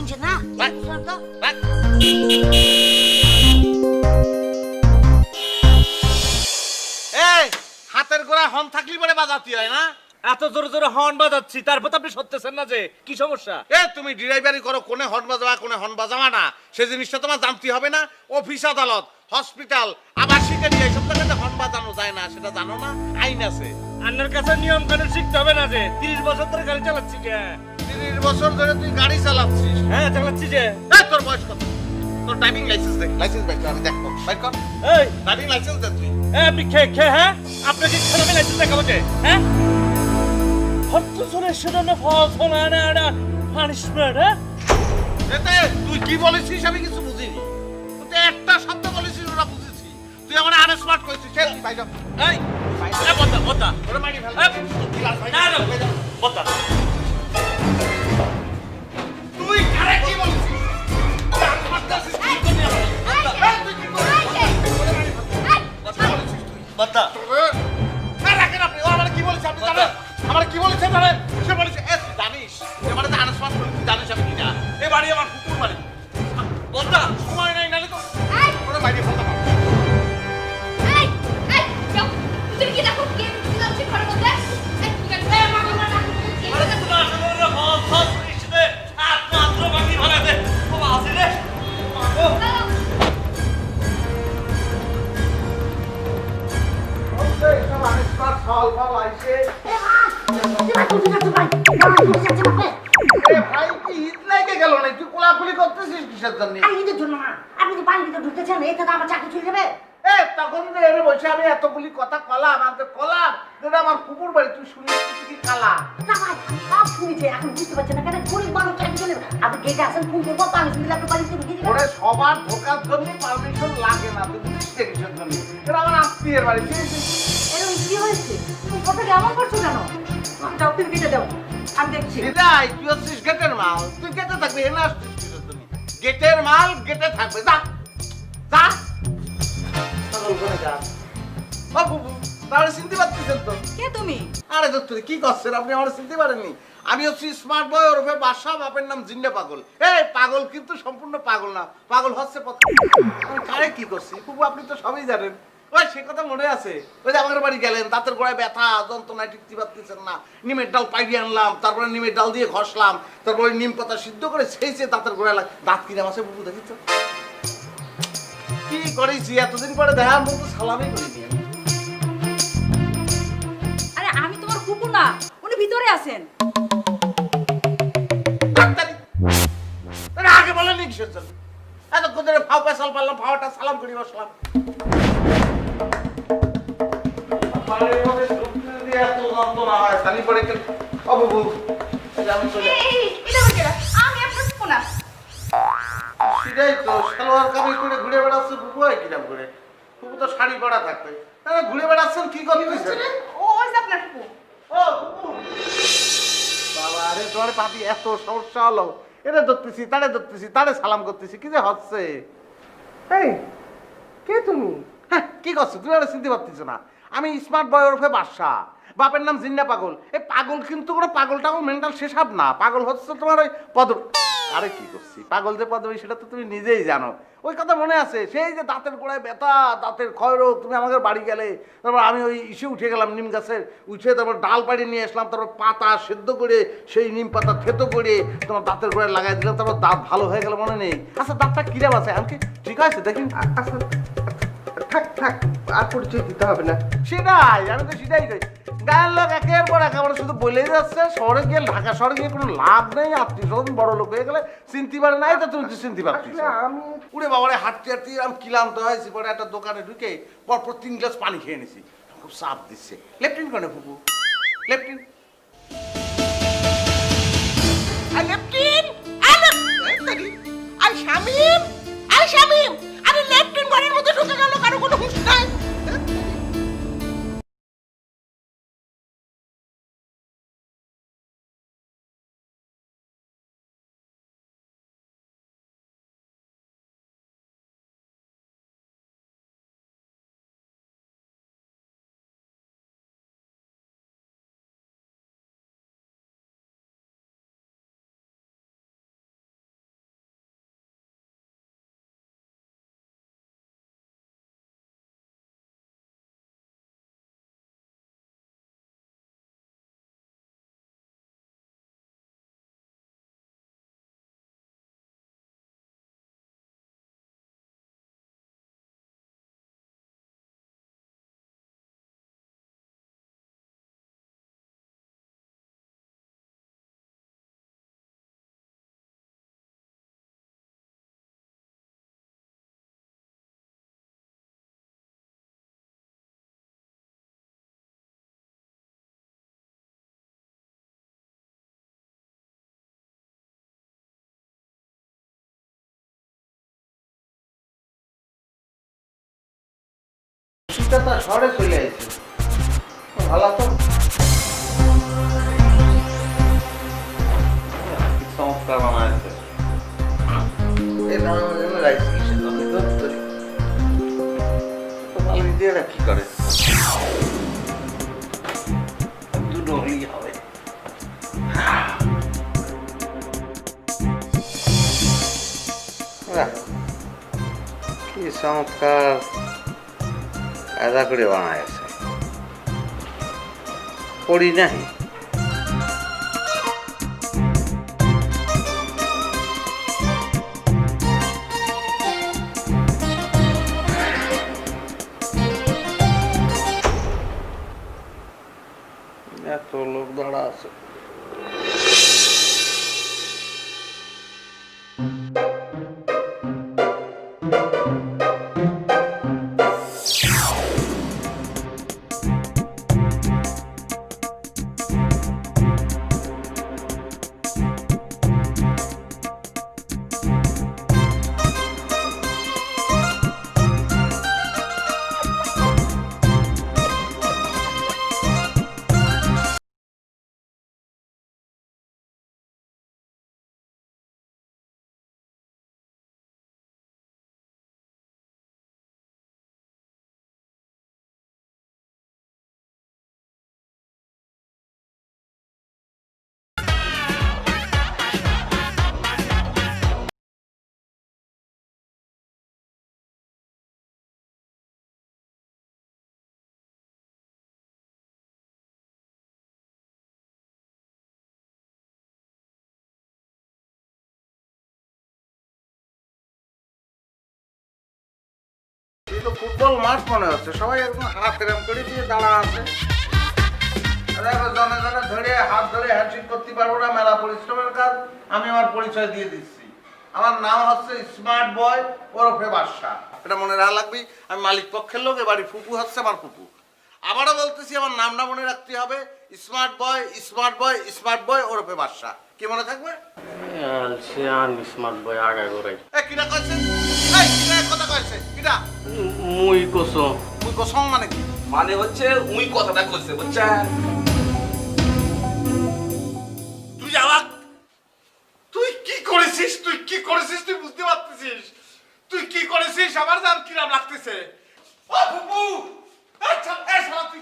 বুঝে না রাখ। শোন তো। রাখ। এই হাতের গোড়ায় হর্ন থাকলি পরে বাজাতে হয় না? এত জোরে জোরে হর্ন বাজাচ্ছি তারপর তো আপনি সরতেছেন না যে কি সমস্যা? এ তুমি ড্রাইভারি করো, কোনে হর্ন বাজাবা কোনে হর্ন বাজাবা না সেই জিনিসটা তোমার জানতে হবে না? অফিস আদালত হসপিটাল আবাসিকে নিয়ে এইসব জায়গাতে হর্ন বাজানো যায় না, সেটা জানো না? আইন আছে। আপনার কাছে নিয়ম কানুন শিখতে হবে না যে 30 বছর ধরে গাড়ি চালাচ্ছি কে? 30 বছর ধরে তুই গাড়ি চালাচ্ছিস? হ্যাঁ চালাচ্ছি যে। এই তোর বয়স কত? তোর ড্রাইভিং লাইসেন্স দে, লাইসেন্স বের কর, আমি দেখবো। বের কর এই ড্রাইভিং লাইসেন্স দে তুই। আপনি খেয়ে হ্যাঁ আপনাকে খেলামে লাইসেন্স দেখাবো যে হ্যাঁ হত্য চলে সেটা না ফলস না না পানিশমেন্ট হ্যাঁ এতে তুই কি বলেছিস আমি কিছু বুঝিনি। তুই একটা শব্দ বলেছিস ওরা বুঝেছি। তুই আমার আনস্মার্ট করেছিস। এই তুই বাইরে এই বতা বতা ওরে মারি ফেল। না না বতা তুই কারে কি বলেছিস? তুই আনস্মার্ট করেছিস কি করলি আমার? এই তুই কি করলি? ওরে মারি ফেল। কথা বলেছিস তুই। বতা না রাখেন আপনি। ও আমার কি বলেছে আপনি জানেন? আমার কি বলেছে জানেন? সে বলেছে এ তুই জানিস যে মানে আনস্মার্ট করেছিস, তুই জানিস আমি কি না? এ বাড়ি আমার কুকুর বাড়ি। বলতা সময় নাই নালে তো ওরে মারি ফেলতাম। এই এই যাও তুমি কি দেখো কে যাচ্ছে ঘরের মধ্যে এই কি করবে মাগো না আরে তুমি আসলে ফলস ফলস ইসে হাত মাত্র বাকি ভাড়াতে ও আসে রে ও সব আনস্মার্ট সল ফল আইছে। এ ভাই কি হিট লাগে গেল না? তুই কোলাকুলি করতেছিস কিসের জন্য? আর ঈদের জন্য না, আপনি তো বাড়ির ভিতরে ঢুকতেছেন, এতে তো আমার চাকরি চলে যাবে। এ তখন যে এর বসে আমি এতগুলি কথা কলাম, আমাদের কলাম যেটা আমার কুকুর বাড়ি, তুই শুনিস তুই কি কালা? না ভাই, আমি সব শুনেছি, এখন বুঝতে পারছেন না কেন গরিব মানুষ চাকরি চলে যাবে। আপনি গেটে আসেন, ফোন করবো, পারমিশন দিলে আপনি বাড়িতে ঢুকে দিবেন। ওরে সবার ঢোকার জন্য পারমিশন লাগে না, তুই বুঝিস না কিসের জন্য? এটা আমার আত্মীয়ের বাড়ি। এরকম কি হয়েছে? তুমি কথাটা এমন করছো কেন? যাও তুমি গেটে দাও, আমি দেখছি। দিদাই তুই হচ্ছিস গেটের মাল, তুই গেটে থাকবি, এনে আসছিস কিসের জন্য? গেটের মাল গেটে থাকবে, যা যা পাগল করে যা। ও বুবু তাহলে চিনতে পারতেছেন তো? কে তুমি আরে দত্ত কি করছেন আপনি? আমার চিনতে পারেননি? আমি হচ্ছি স্মার্ট বয় ওরফে বাদশা, বাপের নাম জিন্না পাগল। এই পাগল কিন্তু সম্পূর্ণ পাগল না, পাগল হচ্ছে আমি কারে কি করছি বুবু আপনি তো সবই জানেন। ওই সে কথা মনে আছে? ওই যে আমাদের বাড়ি গেলেন, দাঁতের গোড়ায় ব্যথা যন্ত্রণায় টিকতে পারতেছেন না, নিমের ডাল পাইড়ে আনলাম, তারপরে নিমের ডাল দিয়ে ঘষলাম, তারপরে নিম পাতা সিদ্ধ করে সেই দাঁতের গোড়ায় দাঁত কিনে আছে বুবু দেখিস কি করেছি? এতদিন পরে দেখা মুখ সালামই করিনি আমি। আরে আমি তোমার কুকুর না উনি ভিতরে আছেন ডাক্তারি আরে আগে বলেনি কিসের জন্য? এতক্ষণ ধরে ফাও পেশাল পারলাম, ফাওয়াটা সালাম করি বসলাম। বাড়ির মধ্যে ঢুকতে যদি এত যন্ত্রণা হয়, খালি পরে একটু অববু আমি চলে এই এটা কে আমি আপনার কুকুর না সেটাই তো, সালোয়ার কামিজ করে ঘুরে বেড়াচ্ছে বুবু। হয় কিরাম করে? বুবু তো শাড়ি পরা থাকবে, তাহলে ঘুরে বেড়াচ্ছেন কি করতেছেন? ও ওই যে আপনার কুকুর ও বুবু বাবা আরে তোমার পাবি এত সমস্যা হলো, এটা ধরতেছি তারে সালাম করতেছি, কি যে হচ্ছে? এই কে তুমি? হ্যাঁ কি করছো তুমি? আর চিনতে পারতেছো না? আমি স্মার্ট বয় ওরফে বাদশা, বাপের নাম জিন্না পাগল। এই পাগল কিন্তু কোনো পাগল টাগল মেন্টাল শেষাব না, পাগল হচ্ছে তোমার ওই পদ। আরে কি করছি, পাগল যে পদবী সেটা তো তুমি নিজেই জানো। ওই কথা মনে আছে? সেই যে দাঁতের গোড়ায় ব্যথা, দাঁতের ক্ষয়রোগ, তুমি আমাদের বাড়ি গেলে, তারপর আমি ওই ইসে উঠে গেলাম নিম গাছের, উঠে তারপর ডাল পাড়ি নিয়ে আসলাম, তারপর পাতা সেদ্ধ করে সেই নিম পাতা থেতো করে তোমার দাঁতের গোড়ায় লাগাই দিলাম, তারপর দাঁত ভালো হয়ে গেল মনে নেই? আচ্ছা দাঁতটা কিরাম আছে? আমাকে ঠিক আছে দেখি। আচ্ছা থাক থাক, আর পরিচয় দিতে হবে না। সেটাই আমি তো সেটাই কই, গায়ের লোক একের পর একেবারে শুধু বলেই যাচ্ছে, শহরে গিয়ে ঢাকা শহরে গিয়ে কোনো লাভ নেই, আত্মীয় স্বজন বড় লোক হয়ে গেলে চিনতে পারে নাই, তো তুমি তো চিনতে পারছিস। আসলে আমি উড়ে বাবারে হাঁটতে হাঁটতে আমি ক্লান্ত হয়েছি, পরে একটা দোকানে ঢুকে পরপর 3 গ্লাস পানি খেয়ে নিছি, খুব চাপ দিচ্ছে। লেফটিন কেন ফুপু? লেফটিন লেফটিন আই শামিম, আই শামিম, আরে লেফটিন ঘরের মধ্যে ঢুকে গেল, কারো কোনো হুঁশ নাই। কলকাতা শহরে চলে আইছি। ভালো তো চমৎকার বানাইছে। এই বানানোর জন্য রাইস কিসের জন্য ধরতে ভালো দিয়ে কি করে দুটো হলেই হবে। কি চমৎকার কায়দা করে বানায় আছে, পড়ি নাই। এত লোক দাঁড়া আছে। ফুটবল মাঠ মনে হচ্ছে, সবাই একদম হাত এরম করে দিয়ে দাঁড়া আছে। দেখো জনে জনে ধরে হাত ধরে হ্যান্ডশেক করতে পারবো না, মেলা পরিশ্রমের কাজ। আমি আমার পরিচয় দিয়ে দিচ্ছি, আমার নাম হচ্ছে স্মার্ট বয় ওরফে বাদশা। এটা মনে রাখা লাগবে, আমি মালিক পক্ষের লোক, এবারে ফুপু হচ্ছে আমার ফুপু। আবারও বলতেছি, আমার নামটা মনে রাখতে হবে, smart boy smart boy smart boy ওরফে বাদশা। কি মনে থাকবে? স্মার্ট বয় আগা করাই কিনা কয়েছে? এই কিনা কথা কয়েছে কিনা? মুই কোসো মুই কসম মানে কি? মানে হচ্ছে উই কথাটা কইছে বুঝছেন? তুই আমাক তুই কি করেছিস? তুই কি করেছিস? তুই বুঝতে পারতেছিস তুই কি করেছিস? আমার জান কিরাম লাগতেছে। ও ফুপু, আচ্ছা এই শালা তুই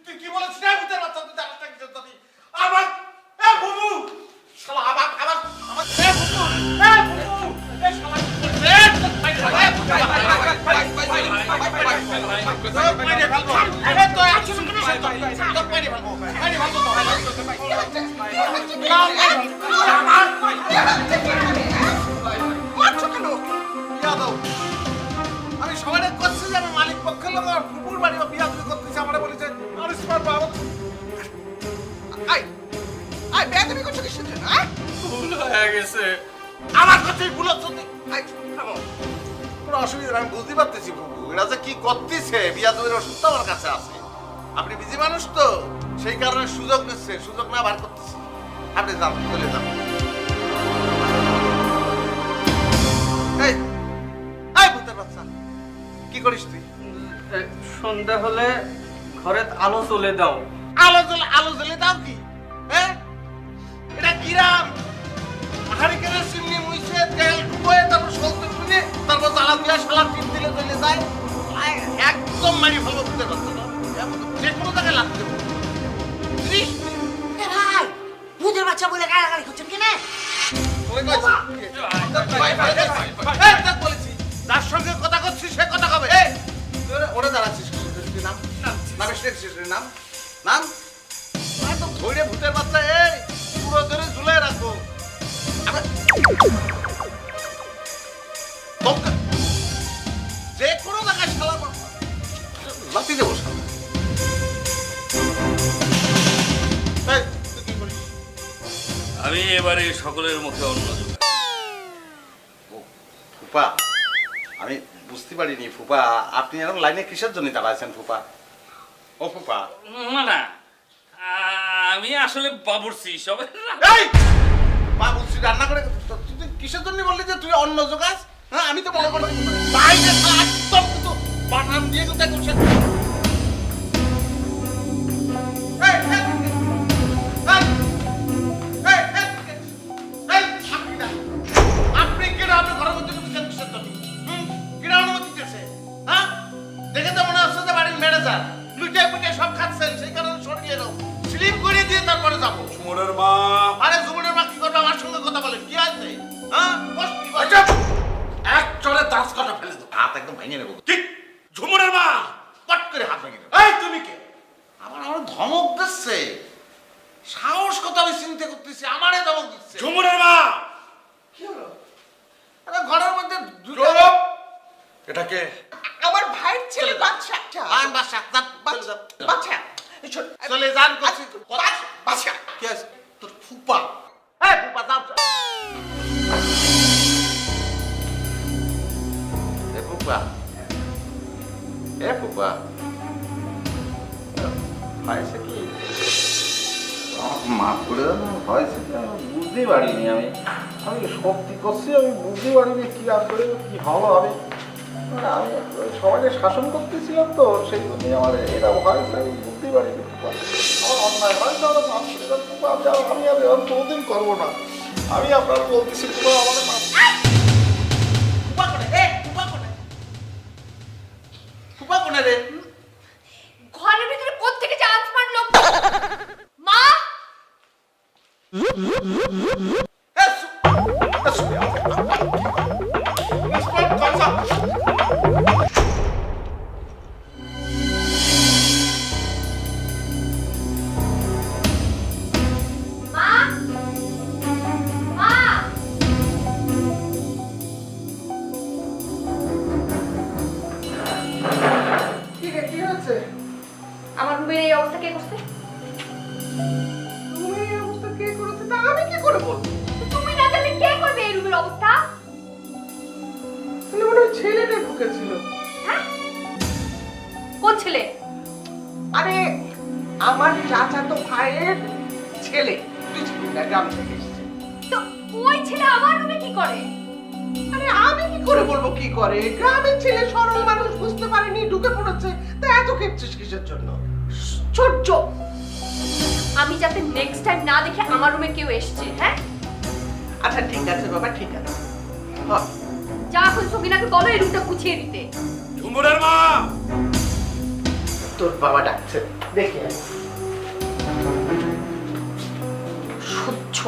তুই কি বলেছিস? এই ভূতের বাচ্চা, তুই জানাস না কি জানি আমার? এ ফুপু শালা আমার আমার আমার এ ফুপু, এ ফুপু, এ শালা আমি সবাই করছি যে আমি মালিক পক্ষের লোক, আমার ফুপুর বাড়ি বা বিয়া তুমি করতেছি, আমার বলেছে আর স্মার্ট বাবা বেয়াদবি করছো কিসের জন্য? ভুল হয়ে গেছে। আমার কথাই ভুল হচ্ছে। কোনো অসুবিধা আমি বুঝতে পারতেছি ফুপু, এরা যে কি করতেছে। বিয়া দুয়ের ওষুধ তো আমার কাছে আছে, আপনি বিজি মানুষ তো, সেই কারণে সুযোগ নিচ্ছে, সুযোগ না বার করতেছি। আপনি যান, চলে যান। এই এই ভূতের বাচ্চা, কি করিস তুই? সন্ধ্যা হলে ঘরে আলো চলে দাও। আলো জ্বলে দাও কি? হ্যাঁ, এটা কিরাম হারিকেনের চিমনি মুইছে, তেল ডুবোয়, তারপর সলতে শুনে, তারপর জ্বালা দিয়ে শালা টিপ দিলে চলে যায়। একদম মারি ফেলবো ভূতের বাচ্চা, যে কোনো জায়গায় লাগতে হবে। এ ভাই, ভূতের বাচ্চা বলে গালাগালি করছেন কেন? বলেছি যার সঙ্গে কথা করছিস সে কথা কবে। ওরা দাঁড়াচ্ছিস নাম নামে নাম নাম একদম ধৈর্য ভূতের বাচ্চা। এই পুরো ধরে ঝুলে রাখো, যে কোনো জায়গায় শালা লাতি দেবো। তুই কি করিস? আমি এবারে সকলের মুখে অন্ন যোগাই। ফুপা, আমি বুঝতে পারিনি ফুপা, আপনি এরকম লাইনে কিসের জন্য দাঁড়াচ্ছেন ফুপা? ও ফুপা, না না, আমি আসলে বাবুর্চি সবাই। এই বাবুর্চি রান্না করে তুই কিসের জন্য বললি যে তুই অন্ন জোগাস? হ্যাঁ, আমি তো মনে করি বাইরে একদম কিন্তু বাটাম দিয়ে কিন্তু ঝুমুরের মা কি হলো? আরে ঘরের মধ্যে দুটো চুপ! এটাকে আমার ভাইয়ের ছেলে বাচ্চা বাসা বাচ্চা এই শোন, চলে যান করছি বাচ্চা কি আছে তোর ফুপা হ্যাঁ ফুপা দাও এ ফুপা হয়েছে কি মাফ করে দাও না হয়েছে কি আমি বুঝতেই পারিনি আমি সত্যি করছি আমি বুঝতেই পারিনি কি আসলে কি হবে আমি সবাইকে শাসন করতেছিলাম তো সেই জন্যই আমার এটা হয়েছে আমি বুঝতেই পারিনি ফুপা আমার অন্যায় হয়তো আমার মাফ করে দাও ফুপা আমি আর এরকম কোনোদিন করবো না আমি আপনার বলতেছি ফুপা আমাদের মাফ ফুপা করে ফুপা কোনে রে ঘরের ভিতরে কোত্থেকে যে আনস্মার্ট লোক মা মা মা কি রে কি হয়েছে আমার রুমের এই অবস্থা কে করছে? তুমি এই অবস্থা কে করেছে তা আমি কি করে বলবো তুমি না জানলে কে করবে এই রুমের অবস্থা? তাহলে মনে হয় ছেলেটা ঢুকেছিল হ্যাঁ? কোন ছেলে? আরে আমার চাচাতো ভাইয়ের ছেলে তুই ছেলেটা গ্রাম থেকে এসেছে তো ওই ছেলে আমার রুমে কি করে? আরে আমি কি করে বলবো কি করে গ্রামের ছেলে সরল মানুষ বুঝতে পারেনি ঢুকে পড়েছে তা এত খেপছিস কিসের জন্য সূর্য, আমি যাতে নেক্সট টাইম না দেখে আমার রুমে কেউ এসেছে, হ্যাঁ? আচ্ছা ঠিক আছে বাবা ঠিক আছে হ্যাঁ যা এখন সবিনাকে বলো এই রুমটা গুছিয়ে দিতে। ঝুমুরের মা তোর বাবা ডাকছে দেখি আয়। সহ্য।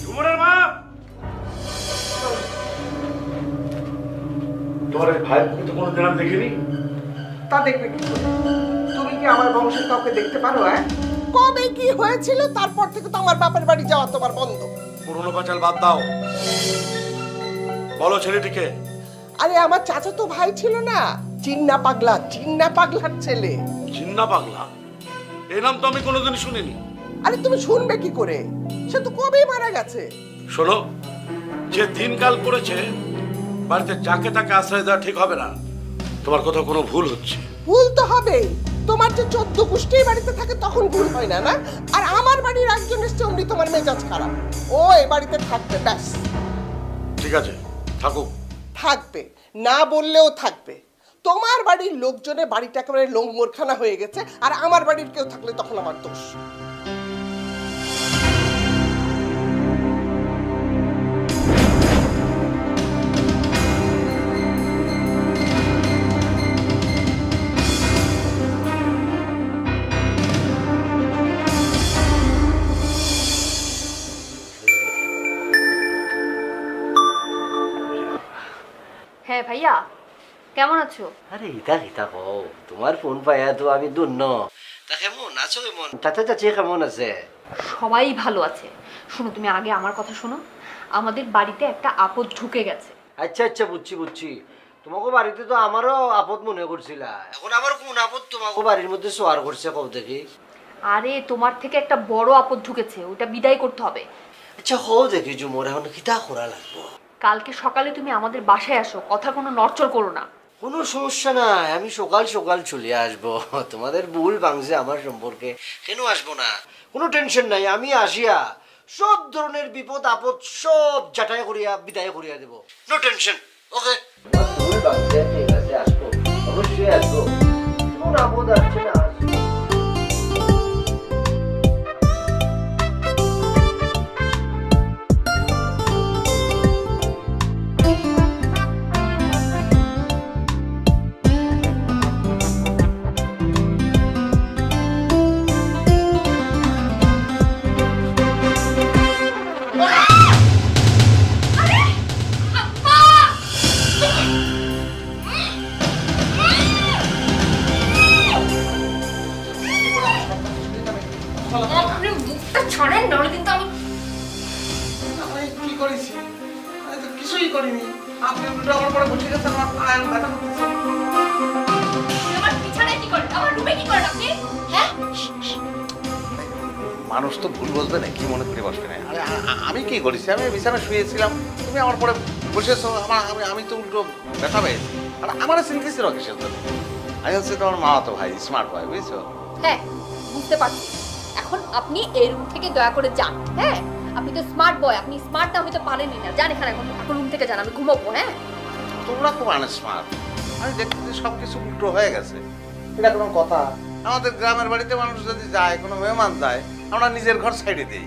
ঝুমুরের মা তোমার এই ভাইকে তো কোনোদিন আমি দেখিনি। তা দেখবে কি করে? তুমি কি আমার বংশের কাউকে দেখতে পারো হ্যাঁ কবে কি হয়েছিল তারপর থেকে তো আমার বাপের বাড়ি যাওয়া তোমার বন্ধ পুরনো পাঁচাল বাদ দাও, বলো ছেলেটিকে। আরে আমার চাচা তো ভাই ছিল না চিন্না পাগলার ছেলে চিন্না পাগলা, এই নাম তো আমি কোনোদিন শুনিনি। আরে তুমি শুনবে কি করে সে তো কবেই মারা গেছে শোনো, যে দিনকাল পড়েছে বাড়িতে যাকে তাকে আশ্রয় দেওয়া ঠিক হবে না। তোমার কথা কোনো ভুল হচ্ছে। ভুল তো হবেই তোমার যে 14 গোষ্ঠী বাড়িতে থাকে তখন ভুল হয় না না আর আমার বাড়ির একজন এসছে অমনি তোমার মেজাজ খারাপ ও এই বাড়িতে থাকবে ব্যাস ঠিক আছে থাকুক। থাকবে না বললেও থাকবে তোমার বাড়ির লোকজনে বাড়িটা একেবারে লোংমোরখানা হয়ে গেছে আর আমার বাড়ির কেউ থাকলে তখন আমার দোষ হ্যাঁ ভাইয়া, কেমন আছো? আরে ইতা কও তোমার ফোন পাইয়া তো আমি দুন্ন তা কেমন আছো কেমন চাচা চাচি কেমন আছে সবাই ভালো আছে। শোনো, তুমি আগে আমার কথা শোনো। আমাদের বাড়িতে একটা আপদ ঢুকে গেছে। আচ্ছা বুঝছি তোমাকে বাড়িতে তো আমারও আপদ মনে করছিলা এখন আবার কোন আপদ তোমাকে বাড়ির মধ্যে সোয়ার করছে কব দেখি আরে তোমার থেকে একটা বড় আপদ ঢুকেছে, ওটা বিদায় করতে হবে। আচ্ছা হও দেখি জুমোর এখন কিতা করা লাগবো কালকে সকালে তুমি আমাদের বাসায় আসো, কথা কোনো নড়চড় করো না। কোনো সমস্যা নাই আমি সকাল সকাল চলে আসবো তোমাদের ভুল ভাঙছে আমার সম্পর্কে কেন আসবো না কোনো টেনশন নাই আমি আসিয়া সব ধরনের বিপদ আপদ সব জাটাই করিয়া বিদায় করিয়া দেব নো টেনশন ওকে ভুল ভাঙছে ঠিক আছে আসবো অবশ্যই আসবো কোনো আপদ আসছে না আপনি মুখটা ছাড়েন, নাহলে কিন্তু আমি আমি কি করেছি? আমি তো কিছুই করিনি। আপনি উল্টো আমার পরে বসে গেছেন, আমার পায়ে ব্যথা করতেছে। আমার বিছানায় কি করেন, আমার রুমে কি করেন আপনি? হ্যাঁ, মানুষ তো ভুল বসবে না, কি মনে করে বসবে না। আরে আমি কি করেছি? আমি বিছানা শুয়েছিলাম, তুমি আমার পরে বসেছো। আমি তো উল্টো ব্যথা পেয়েছি। আর আমার চিন্তিস কিসের জন্য? আমি হচ্ছে তোমার মামাতো ভাই, স্মার্ট ভাই, বুঝছো? হ্যাঁ বুঝতে পারছি। এখন আপনি এই রুম থেকে দয়া করে যান। হ্যাঁ, আপনি তো স্মার্ট বয়, আপনি স্মার্ট না হইতে পারেনই না। যান এখানে, এখন রুম থেকে যান, আমি ঘুমাবো। হ্যাঁ, তোমরা খুব আনস্মার্ট। আমি দেখতেছি সব কিছু উল্টো হয়ে গেছে। এটা কোনো কথা? আমাদের গ্রামের বাড়িতে মানুষ যদি যায়, কোনো মেহমান যায়, আমরা নিজের ঘর সাইডে দিই।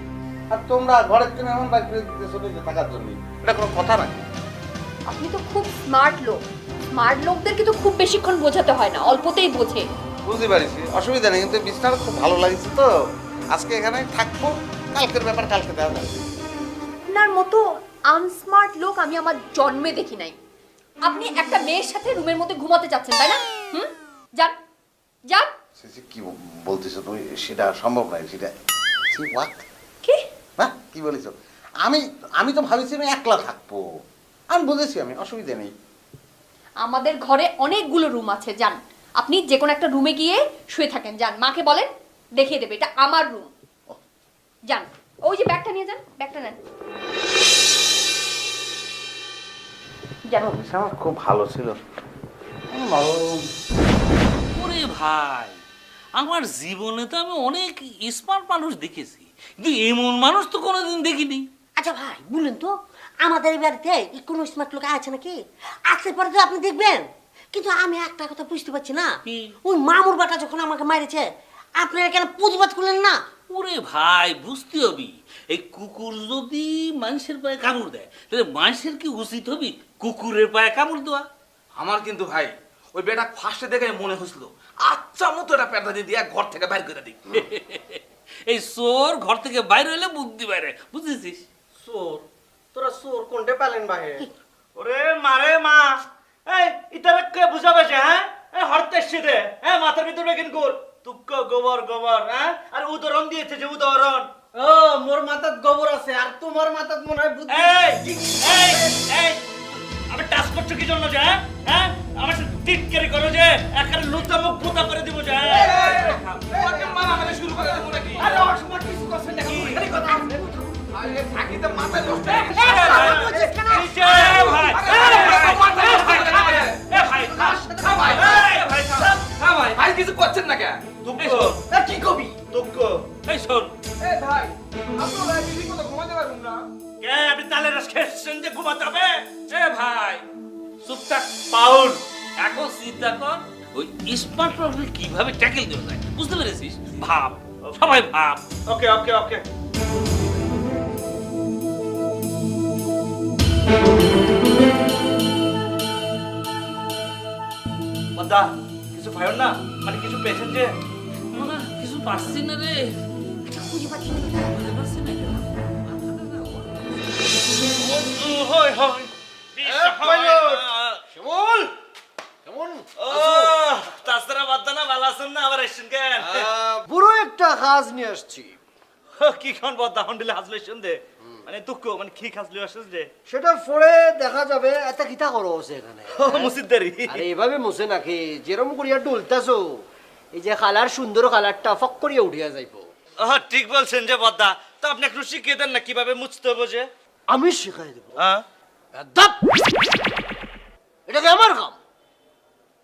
আর তোমরা ঘরের থেকে মেহমান বাইক করে দিতেছো নিজে থাকার জন্য। এটা কোনো কথা নাকি? আপনি তো খুব স্মার্ট লোক। স্মার্ট লোকদেরকে তো খুব বেশিক্ষণ বোঝাতে হয় না, অল্পতেই বোঝে। বুঝতে পারছি, অসুবিধা নেই। কিন্তু বিছানাটা খুব ভালো লাগছে তো, আজকে এখানে থাকবো। কালকের ব্যাপার কালকে দেওয়া যাবে। আপনার মতো আনস্মার্ট লোক আমি আমার জন্মে দেখি নাই। আপনি একটা মেয়ের সাথে রুমের মধ্যে ঘুমাতে চাচ্ছেন, তাই না? যান যান। কি বলতেছো তুমি? সেটা সম্ভব নয়। সেটা কি কি বলেছো? আমি তো ভাবছি আমি একলা থাকবো। আমি বুঝেছি, আমি অসুবিধা নেই। আমাদের ঘরে অনেকগুলো রুম আছে, যান। আপনি যে কোনো একটা রুমে গিয়ে শুয়ে থাকেন, যান। মাকে বলেন, দেখিয়ে দেবে এটা আমার রুম। যান, ওই যে ব্যাগটা নিয়ে যান, ব্যাগটা নেন। জানো বিছানা খুব ভালো ছিল। ওরে ভাই, আমার জীবনে তো আমি অনেক স্মার্ট মানুষ দেখেছি, কিন্তু এমন মানুষ তো কোনোদিন দেখিনি। আচ্ছা ভাই বললেন তো, আমাদের এই বাড়িতে কোনো স্মার্ট লোক আছে নাকি? আসলে পরে তো আপনি দেখবেন। কিন্তু আমি একটা কথা বুঝতে পারছি না, ওই মামুর বাটা যখন আমাকে মারেছে, আপনারা কেন প্রতিবাদ করলেন না? ওরে ভাই, বুঝতে হবি, এই কুকুর যদি মানুষের পায়ে কামড় দেয়, তাহলে মানুষের কি উচিত হবি কুকুরের পায়ে কামড় দেওয়া? আমার কিন্তু ভাই ওই বেটা ফার্স্টে দেখে মনে হচ্ছিল আচ্ছা মতো এটা পেটা দিয়ে ঘর থেকে বাইর করে দিই। এই চোর ঘর থেকে বাইরে হলে বুদ্ধি বাইরে, বুঝেছিস? চোর? তোরা চোর কোনটা পেলেন ভাই? ওরে মারে মা, এই ইতারে কে বুঝাবে সে? হ্যাঁ, এই হরতে দে। হ্যাঁ, মাথার ভিতরে বেকিন কর তুক্ক গোবর গোবর। হ্যাঁ, আর উদাহরণ দিয়েছে যে উদাহরণ। ও, মোর মাথাত গোবর আছে আর তোমার মাথাত মনে হয় বুদ্ধি। এই এই এই আমি টাচ করছো কি জন্য? যে হ্যাঁ আমার সাথে টিটকারি করো, যে একেবারে লুতা মুখ পুতা করে দিব। যে তোমাকে মারামারি শুরু করে দেব নাকি? আরে আমার সময় কিছু করছেন নাকি? এই কথা আরে থাকি তো মাথায় নষ্ট হয়ে গেছে। ভাই ভাই কিছু করছেন না কেন? কি কবি দুঃখ? এই শোন, এই ভাই আপনারা কি কথা ঘুমাতে পারবেন না? কে আপনি তালের রস খেয়েছেন যে ঘুমাতে হবে? এ ভাই চুপ থাক পাউল, এখন চিন্তা কর ওই স্মার্ট প্রবলেম কিভাবে ট্যাকেল দেওয়া যায়, বুঝতে পেরেছিস? ভাব, সবাই ভাব। ওকে ওকে ওকে। বদা কিছু ভাইও না, মানে কিছু পেয়েছেন যে? না, কিছু পাচ্ছি না রে, বুঝতে পারছি না। বুঝতে পারছি না। হয় হয় কেমন কেমন তাছাড়া বাদ্দানা ভালো আছেন না? আবার এসছেন কেন? বুড়ো একটা কাজ নিয়ে আসছি। কি খান বদ্দা হন্ডিলে হাজলে শুনতে, মানে দুঃখ মানে কি খাজলে আসছিস যে? সেটা পরে দেখা যাবে। এত কিতা করো এখানে? মুসিদ্দারি। আরে এভাবে মুছে নাকি, যেরকম করিয়া ডুলতাছো, এই যে কালার সুন্দর কালারটা ফক করিয়া উঠিয়া যাইব। ঠিক বলছেন যে বদ্দা, তো আপনি একটু শিখিয়ে দেন না কিভাবে মুছতে হবে? যে আমি শিখাই দেবো। হ্যাঁ, এটা কি আমার কাম?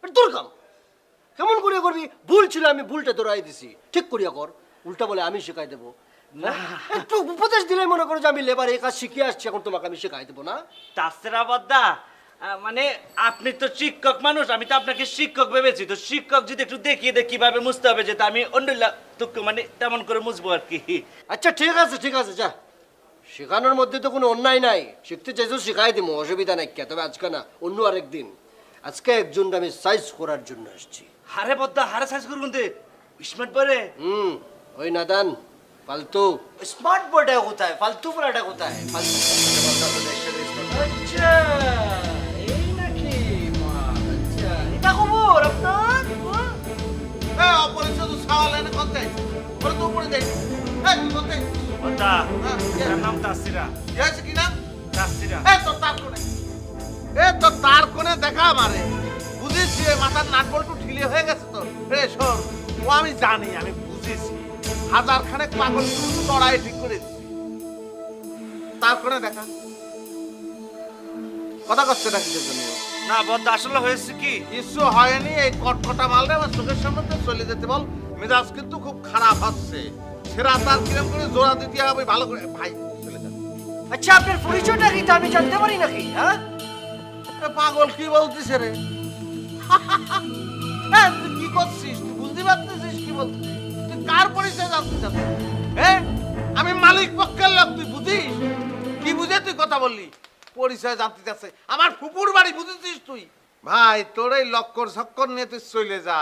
এটা তোর কাম। কেমন করিয়া করবি? ভুল ছিল, আমি ভুলটা ধরাই দিছি, ঠিক করিয়া কর। উল্টা বলে আমি শিখাই দেবো? একটু উপদেশ দিলে মনে করো যে আমি লেবার এই কাজ শিখে আসছি, এখন তোমাকে আমি শিখাই দেবো না? তাছাড়া বদ্দা মানে আপনি তো শিক্ষক মানুষ, আমি তো আপনাকে শিক্ষক ভেবেছি। তো শিক্ষক যদি একটু দেখিয়ে দেয় কিভাবে মুছতে হবে, যে আমি অন্য দুঃখ মানে তেমন করে মুছবো আর কি। আচ্ছা ঠিক আছে ঠিক আছে, যা। শেখানোর মধ্যে তো কোনো অন্যায় নাই, শিখতে চাইছো শিখাই দিব, অসুবিধা নাই। কে তবে আজকে না, অন্য আরেকদিন। আজকে একজনটা আমি সাইজ করার জন্য আসছি। হারে বদ্দা, হারে সাইজ করুন দে স্মার্ট বলে। ওই নাদান ফালতু স্মার্ট বয়টা কোথায়, ফালতু পড়াটা কোথায়? আচ্ছা এই নাকি? আচ্ছা এটা খবর আপনার? অপরিচিত সাওয়াল এনে কোথায়? ওরা তো উপরে যাই। হ্যাঁ কি বলতে বদ্দা হ্যাঁ, এর নাম তাসিরা কি হয়েছে কি না তাসিরা তোর তার কোণে তোর তার কোণে দেখা আমারে বুঝেছি এই মাথার নাট বল্টু ঢিলে হয়ে গেছে তোর রে শোন ও আমি জানি আমি বুঝেছি হাজার খানেক পাগল চড়াই ঠিক করে দিচ্ছি তার কোণে দেখা কথা করছে না কিসের জন্য না বদ্দা আসলে হয়েছে কি কিছু হয়নি এই কটকটা মালটা আমার চোখের সামনে দিয়ে চলে যেতে বল মেজাজ কিন্তু খুব খারাপ হচ্ছে সেরা তার কিরম করে জোড়া দিতে হবে ভালো করে ভাই চলে যা আচ্ছা আপনার পরিচয়টা কি তা আমি জানতে পারি নাকি হ্যাঁ পাগল কি বলছিস রে তুই কি করছিস তুই বুঝতে পারতেছিস কি বলছিস তুই কার পরিচয় জানতে চাচ্ছিস হ্যাঁ আমি মালিক পক্ষের লোক তুই বুঝিস কি বুঝে তুই কথা বললি পরিচয় জানতে চাচ্ছে আমার ফুপুর বাড়ি বুঝেছিস তুই ভাই তোর এই লক্কর ছক্কর নিয়ে তুই চলে যা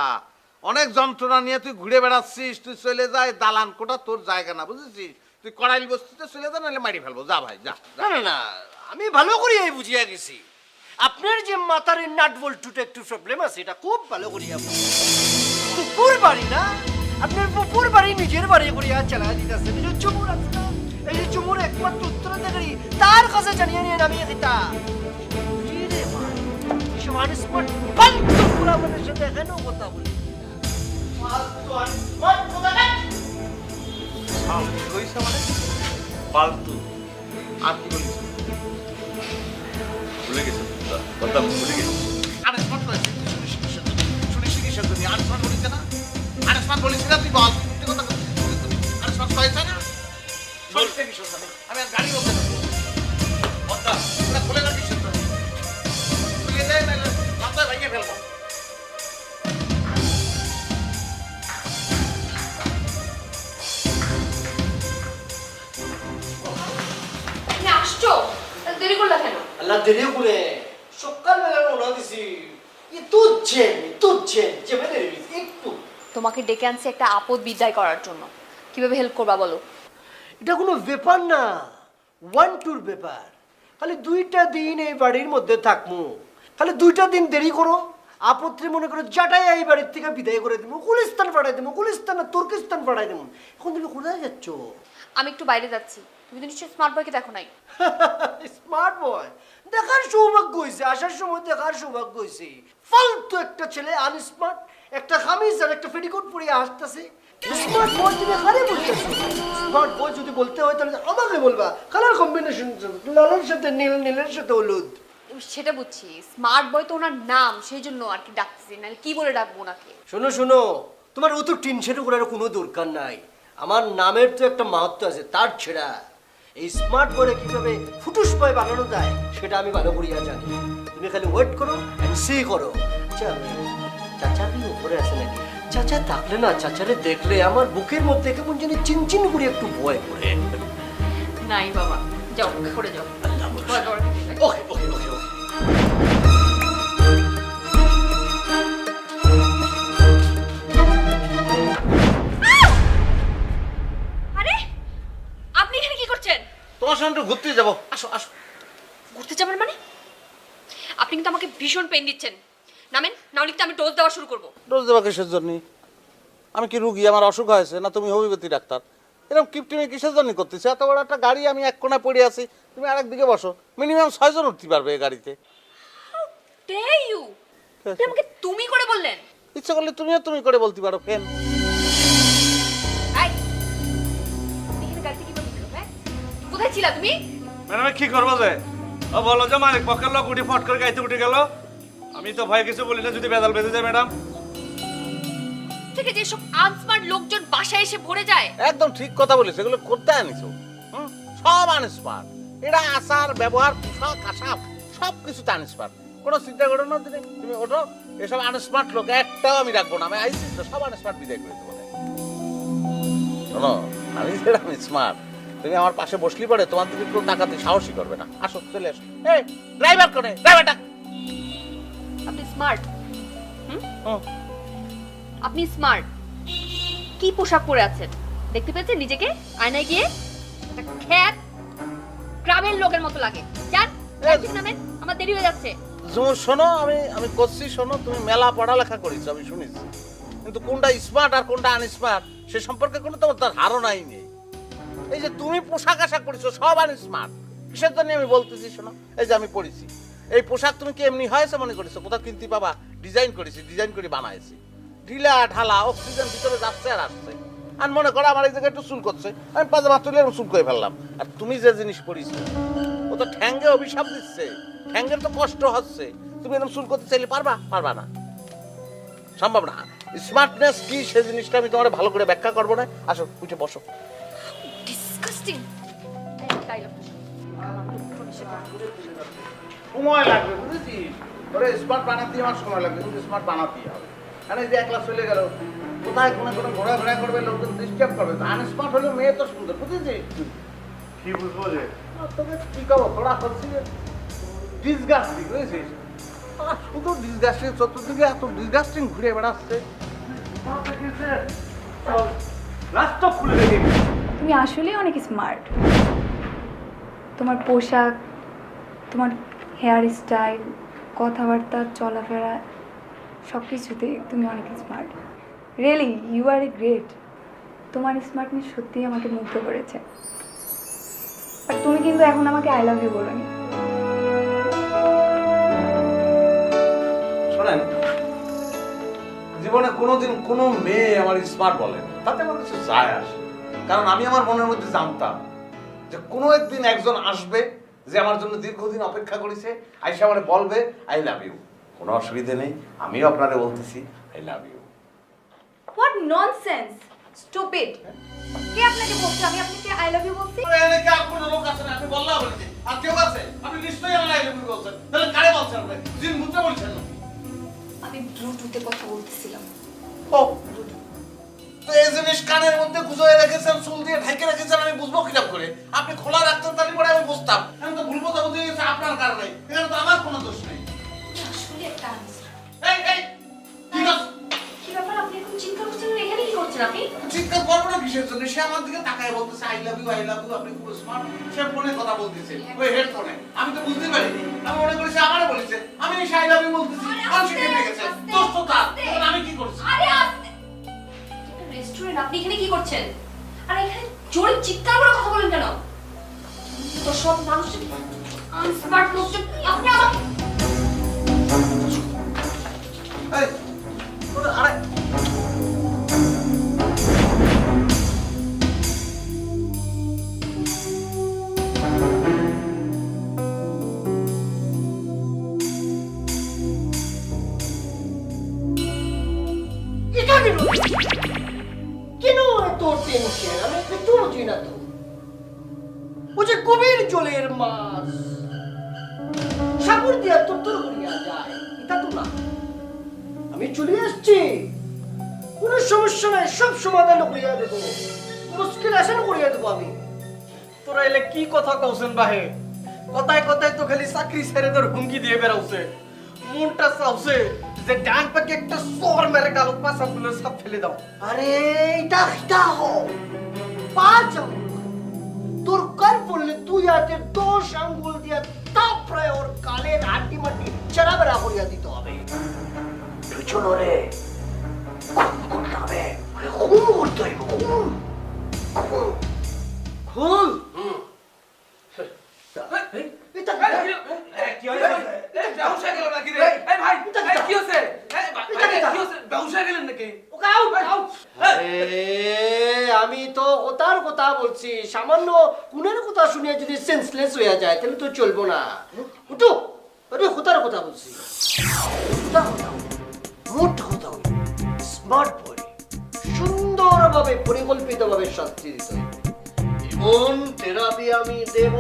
অনেক যন্ত্রণা নিয়ে তুই ঘুরে বেড়াচ্ছিস তুই চলে যা দালান কোটা তোর জায়গা না বুঝেছিস তুই কড়াইল বস্তিতে চলে যা নাহলে মারি ফেলবো যা ভাই যা না না না আমি ভালো করে বুঝিয়া গেছি আপনার যে মাথার নাট বল্টুটা একটু প্রবলেম আছে এটা খুব ভালো করিয়া পুকুর বাড়ি না আপনার পুকুর বাড়ি নিজের বাড়ি করিয়া চালা দিতেছে নিজের চুমুর আছে না এই যে চুমুর একমাত্র উত্তরাধিকারী তার কাছে জানিয়ে নিয়ে নামিয়ে দিতা কথা বলি কইছে মানে ফালতু আর কি বলিস ভুলে গেছে কথা ভুলে গেছে আরে স্মার্ট করেছে শুনিস কিসের জন্য আর স্মার্ট বলিস না আর স্মার্ট বলিস না তুই বল তুই কথা আর স্মার্ট করেছে না বলিস কিসের জন্য আমি আর গাড়ি বলতে কথা এটা খুলে না কিসের জন্য খুলে দেয় না মাথায় ভেঙে ফেলবো তুমি আসছো দেরি করলা কেন? আল্লাহ দেরি করে সকালবেলা রওনা দিছি তুচ্ছে চেপে দেরি একটু তোমাকে ডেকে আনছি একটা আপদ বিদায় করার জন্য। কিভাবে হেল্প করবা বলো? এটা কোনো ব্যাপার না ওয়ান টুর ব্যাপার খালি 2টা দিন এই বাড়ির মধ্যে থাকমু খালি 2টা দিন দেরি করো আপত্তি মনে করো জাটাই এই বাড়ির থেকে বিদায় করে দেবো গুলিস্তান পাঠাই দেবো গুলিস্তান না তুর্কিস্তান পাঠাই দেবো এখন তুমি কোথায় যাচ্ছ আমি একটু বাইরে যাচ্ছি। তুমি তো নিশ্চয়ই স্মার্ট বয়কে দেখো নাই। স্মার্ট বয় দেখার সৌভাগ্য হয়েছে আসার সময় দেখার সৌভাগ্য হয়েছে ফালতু একটা ছেলে আনস্মার্ট একটা খামিজ আর একটা পেটিকোট পরে আসতেছে স্মার্ট বয় তুমি কারে বলতেছো স্মার্ট বয় যদি বলতে হয় তাহলে আমাকে বলবা কালার কম্বিনেশন লালের সাথে নীল নীলের সাথে হলুদ সেটা বুঝছি, স্মার্ট বয় তো ওনার নাম, সেই জন্য আর কি ডাকতেছি, নাহলে কি বলে ডাকবো ওনাকে? শোনো শোনো তোমার অত টেনশন করার কোনো দরকার নাই আমার নামের তো একটা মাহাত্ম আছে তার ছেড়া এই স্মার্ট বলে কিভাবে ফুটুস পায় বানানো যায় সেটা আমি ভালো করিয়া জানি তুমি খালি ওয়েট করো এন্ড সি করো আচ্ছা চাচা কি উপরে আছে নাকি চাচা থাকলে না চাচারে দেখলে আমার বুকের মধ্যে কেমন জানি চিনচিন করে একটু ভয় করে নাই বাবা, যাও করে যাও। ওকে ওকে ওকে ওকে আরে আপনি এখানে কি করছেন? তোমার সঙ্গে একটু ঘুরতে যাবো আসো আসো ঘুরতে যাবেন মানে? আপনি কিন্তু আমাকে ভীষণ পেন দিচ্ছেন। নামেন, নাহলে কিন্তু আমি ডোজ দেওয়া শুরু করবো। ডোজ দেওয়া কিসের জন্য আমি কি রুগী আমার অসুখ হয়েছে না তুমি হোমিওপ্যাথি ডাক্তার এরকম কিপটিমি কিসের জন্য করতেছি এত বড় একটা গাড়ি আমি এক কোণায় পড়ে আছি তুমি আরেক দিকে বসো মিনিমাম 6 জন উঠতে পারবে এই গাড়িতে Dare you? আপনি আমাকে তুমি করে বললেন? ইচ্ছা করলে তুমিও তুমি করে বলতে পারো ফেন এই, তুমি এখানে গাড়িতে কি করতে গেলো, হ্যাঁ? কোথায় ছিলা তুমি? ম্যাডাম কি করবো যে ও বলো যে মালিক পক্ষের লোক উঠে ফট করে গাইতে উঠে গেল আমি তো ভয় কিছু বলি না যদি বেদাল বেঁধে যায় ম্যাডাম থেকে যে সব আনস্মার্ট লোকজন বাসায় এসে ভরে যায়। একদম ঠিক কথা বলেছ এগুলো করতে আনিছো সব আনস্মার্ট এটা আচার ব্যবহার পোশাক আশাক সব কিছু আনস্মার্ট কোনো চিন্তা করো না তুমি ওঠো এসব আনস্মার্ট লোক একটাও আমি রাখবো না আমি আইসি তো সব আনস্মার্ট বিদায় করে দেবো শোনো আমি যেটা আমি স্মার্ট তুমি আমার পাশে বসলি পরে তোমার দিকে কেউ টাকাতে সাহসী করবে না আসো চলে আসো এই ড্রাইভার কোনে ড্রাইভারটা আপনি স্মার্ট? আপনি স্মার্ট? কি পোশাক পরে আছেন দেখতে পেয়েছেন নিজেকে আয়নায় গিয়ে? একটা খ্যাত গ্রামের লোকের মতো লাগে। যান নামেন, আমার দেরি হয়ে যাচ্ছে। শোনো আমি করছি শোনো তুমি মেলা পড়ালেখা করেছো আমি শুনেছি কিন্তু কোনটা স্মার্ট আর কোনটা আনস্মার্ট সে সম্পর্কে কোনো তোমার ধারণাই নেই এই যে তুমি পোশাক আশাক করেছো সব আনস্মার্ট, কিসের জন্য আমি বলতেছি শোনো, এই যে আমি পড়েছি এই পোশাক তুমি কি এমনি হয়েছে মনে করেছো? কোথাও কিনতে পাবা? ডিজাইন করেছি, ডিজাইন করে বানাইছি, ঢিলা ঢালা, অক্সিজেন ভিতরে যাচ্ছে আর আসছে। আর মনে করো আমার এই জায়গায় একটু চুল করছে, আমি পাজামা তুলে চুল করে ফেললাম। আর তুমি যে জিনিস পড়েছো ও তো ঠ্যাঙ্গে অভিশাপ দিচ্ছে, ঠ্যাঙ্গের তো কষ্ট হচ্ছে, তুমি এরকম চুল করতে চাইলে পারবা? পারবা না, সম্ভব না। স্মার্টনেস কি সেই জিনিসটা আমি তোমার ভালো করে ব্যাখ্যা করবো না। আসো উঠে বসো। ডিসকাস্টিং। সময় লাগবে বুঝেছিস, ওরে স্মার্ট বানাতে আমার সময় লাগবে, কিন্তু স্মার্ট বানাতেই হবে। কারণ এই যে একলা চলে গেল, কোথায় কোনো কোনো ঘোরাফেরা করবে, লোকজন ডিস্টার্ব করবে, আনস্মার্ট হলে মেয়ে তো সুন্দর, বুঝেছিস? কি বুঝবো যে তোকে কি করবো, তোরা হচ্ছি ডিসগাস্টিং, বুঝেছিস? শুধু ডিসগাস্টিং, চতুর্দিকে এত ডিসগাস্টিং ঘুরে বেড়াচ্ছে। রাস্তা খুলে রেখে তুমি আসলেই অনেক স্মার্ট। তোমার পোশাক, তোমার হেয়ার স্টাইল, কথাবার্তা, চলাফেরা, সব কিছুতে তুমি অনেক smart. Really you are a great. তোমার স্মার্টনেস সত্যিই আমাকে মুগ্ধ করেছে। আর তুমি কিন্তু এখন আমাকে আই লাভ ইউ বলোনি। শোনেন, জীবনে কোনোদিন কোনো মেয়ে আমার স্মার্ট বলে না, তাতে আমার কিছু যায় আসে। কারণ আমি আমার মনের মধ্যে জানতাম যে কোনো একদিন একজন আসবে যে আমার জন্য দীর্ঘদিন অপেক্ষা করেছে, আইসা আমার বলবে আই লাভ ইউ। কোনো অসুবিধে নেই, আমিও আপনারে বলতেছি I love you. What nonsense, stupid. কে আপনাকে বলছে আমি আপনাকে আই লাভ ইউ বলছি? এনেকে আর কোনো লোক আছে না, আপনি বললাম বলছি। আর কেউ আছে? আপনি নিশ্চয়ই আমার আই লাভ ইউ বলছেন। তাহলে কারে বলছেন আপনি? জিন ভূতে বলছেন না? আমি ব্লুটুথে কথা বলতেছিলাম। ও, তো এই জিনিস কানের মধ্যে গুজয়ে রেখেছেন, চুল দিয়ে ঢেকে রেখেছেন, আমি বুঝবো কিরকম করে? আপনি খোলা রাখতেন তাহলে পরে আমি বুঝতাম। আমি তো ভুল কথা বুঝে গেছি আপনার কারণে, এখানে তো আমার কোনো দোষ নেই। আসলে একটা আনসার। এই এই কি করছ? কি ব্যাপার, আপনি এখন চিৎকার করছেন? এখানে কি করছেন আপনি? চিৎকার করবো না কিসের জন্য? সে আমার দিকে তাকায় বলতেছে I love you, I love you, আপনি খুব স্মার্ট। সে ফোনে কথা বলতেছে, ওই হেডফোনে। আমি তো বুঝতে পারিনি, আমি মনে করেছি আমারে বলেছে, আমি এসে আই লাভ ইউ বলতেছি, আর সে কেটে গেছে। দোষ তো তার, তখন আমি কি করছি? আরে আস্তে। এটা রেস্টুরেন্ট, আপনি এখানে কি করছেন? আর এখানে জোরে চিৎকার করে কথা বলেন কেন? তো সব মানুষ আনস্মার্ট লোকজন, আপনি আমাকে এই আরে কেন এত টেনশন? আমি একটু বুঝি না তো। ও যে গভীর জলের মাছ, সাগর দিয়া তোর করিয়া যায়, এটা তো না। আমি চলে আসছি, কোনো সমস্যা নাই, সব সমাধান করিয়া দেবো। মুশকিল আসান করিয়া দেবো আমি। তোরা এলে কি কথা কওছেন বাহে? কথায় কথায় তো খালি চাকরি ছেড়ে তোর হুমকি দিয়ে বেড়াচ্ছে। মনটা চাওছে যে ডান পাকে একটা সর মেরে গাল পাশা ফুলে সব ফেলে দাও। আরে এটা পাঁচ আঙ্গুল, তোর কান পড়লে তুই হাতের 10 আঙ্গুল দিয়া তারপরে ওর কালের হাড্ডি মাটি চেরা বেড়া করিয়া দিতে হবে। পিছনরে খুন করতে হবে, খুন করতে হইব, খুন খুন। আমি তো ওটার কথা বলছি, সামান্য কুনের কথা শুনে যদি সেন্সলেস হয়ে যায় তাহলে তো চলবো না। উঠো, আরে ওটার কথা বলছি, মোট কথা বলি। স্মার্ট বয় সুন্দরভাবে পরিকল্পিতভাবে শাস্তি দিতে হবে। এমন থেরাপি আমি দেব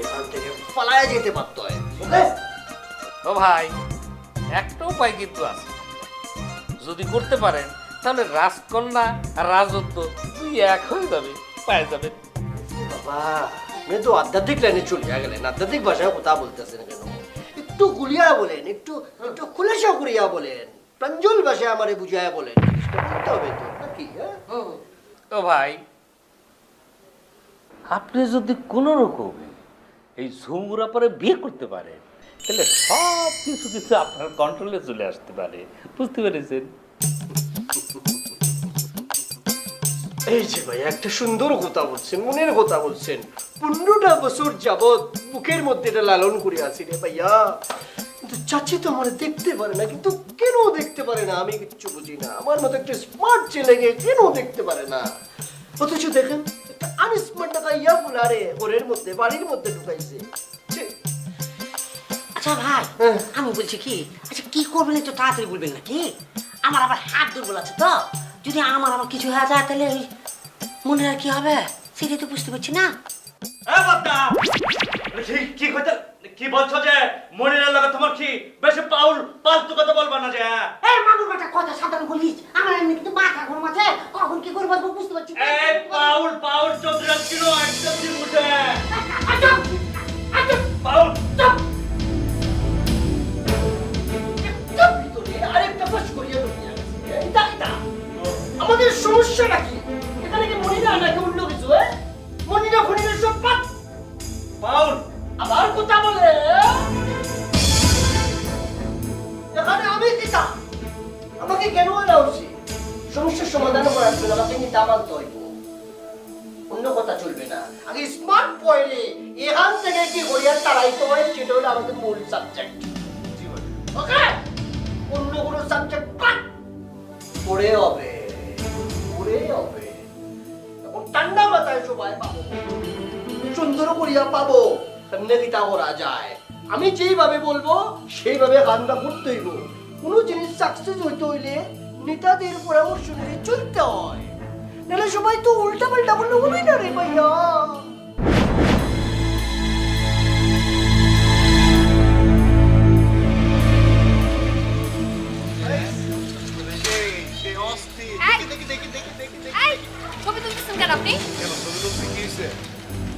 এখান থেকে পালায় যেতে পারতো। ও ভাই, একটা উপায় কিন্তু আছে। যদি করতে পারেন তাহলে রাজকন্যা আর রাজত্ব দুই এক হয়ে যাবে, পায়ে যাবে। বাবা, আপনি তো আধ্যাত্মিক লাইনে চলিয়া গেলেন, আধ্যাত্মিক ভাষায় কথা বলতেছেন কেন? একটু গুলিয়া বলেন, একটু একটু খুলেসা করিয়া বলেন, প্রাঞ্জল ভাষায় আমারে বুঝাইয়া বলেন। বলতে হবে তো নাকি? ও ভাই, আপনি যদি কোনো রকম এই ঝুমুরা পরে বিয়ে করতে পারেন তাহলে সব কিছু কিছু আপনার কন্ট্রোলে চলে আসতে পারে, বুঝতে পেরেছেন? এই যে ভাই একটা সুন্দর কথা বলছেন, মনের কথা বলছেন। 15টা বছর যাবৎ বুকের মধ্যে এটা লালন করে আছি রে ভাইয়া। কিন্তু চাচি তো আমার দেখতে পারে না, কিন্তু কেন দেখতে পারে না আমি কিচ্ছু বুঝি না। আমার মতো একটা স্মার্ট ছেলেকে কেন দেখতে পারে না? অথচ দেখেন একটা আনস্মার্ট টাকা ইয়া ফুলারে ঘরের মধ্যে বাড়ির মধ্যে ঢুকাইছে। ছি। আচ্ছা ভাই, আমি বলছি কি, আচ্ছা কি করবেন একটু তাড়াতাড়ি বলবেন নাকি? আমার আবার হাত দুর্বল আছে তো, যদি আমার আবার কিছু হয়ে যায় তাহলে ওই মনে আর কি হবে সেটাই তো বুঝতে পারছি না। কি কইতে কি বলছো যে মনিরের লাগে তোমার কি বেশি পালতু কথা বলবা না যে? এই মামুর বেটা কথা সাবধান বলিস, আমার এমনি কিন্তু মাথা গরম আছে, কখন কি করবো আমি বুঝতে পারছি না। এই পাউল চন্দ্রা কিলো একদম দিন উঠে আচ্ছা আচ্ছা পাউল চুপ। একটা ভিতরে আরেকটা পাশ করিয়া ঢুকিয়া গেছে। এটা আমাদের সমস্যাটা কি? এখানে কি মনিরা নাকি অন্য কিছু? মনিরা ফনিরা সব পাত। পাউল আবার কথা বলে এখানে আমি দিতা, আমাকে কেন এলা উচিত? সমস্যার সমাধান করার জন্য আমাকে নিতে মানতে হইব, অন্য কথা চলবে না। আগে স্মার্ট পয়েলে এখান থেকে কি করিয়া তাড়াইতে হয় সেটা হলো আমাদের মূল সাবজেক্ট। ওকে, অন্য কোনো সাবজেক্ট বাদ পড়ে হবে, পড়ে হবে। এখন ঠান্ডা মাথায় সবাই পাবো, সুন্দর করিয়া পাবো কেমনে কিতা করা যায়। আমি যেইভাবে বলবো সেইভাবে কান্না করতে হইব। কোনো জিনিস সাকসেস হইতে হইলে নেতাদের পরামর্শ নিয়ে চলতে হয়, নাহলে সবাই তো উল্টা পাল্টা বললে হবে না রে ভাইয়া। এই, ছবি তুলতেছেন কেন আপনি?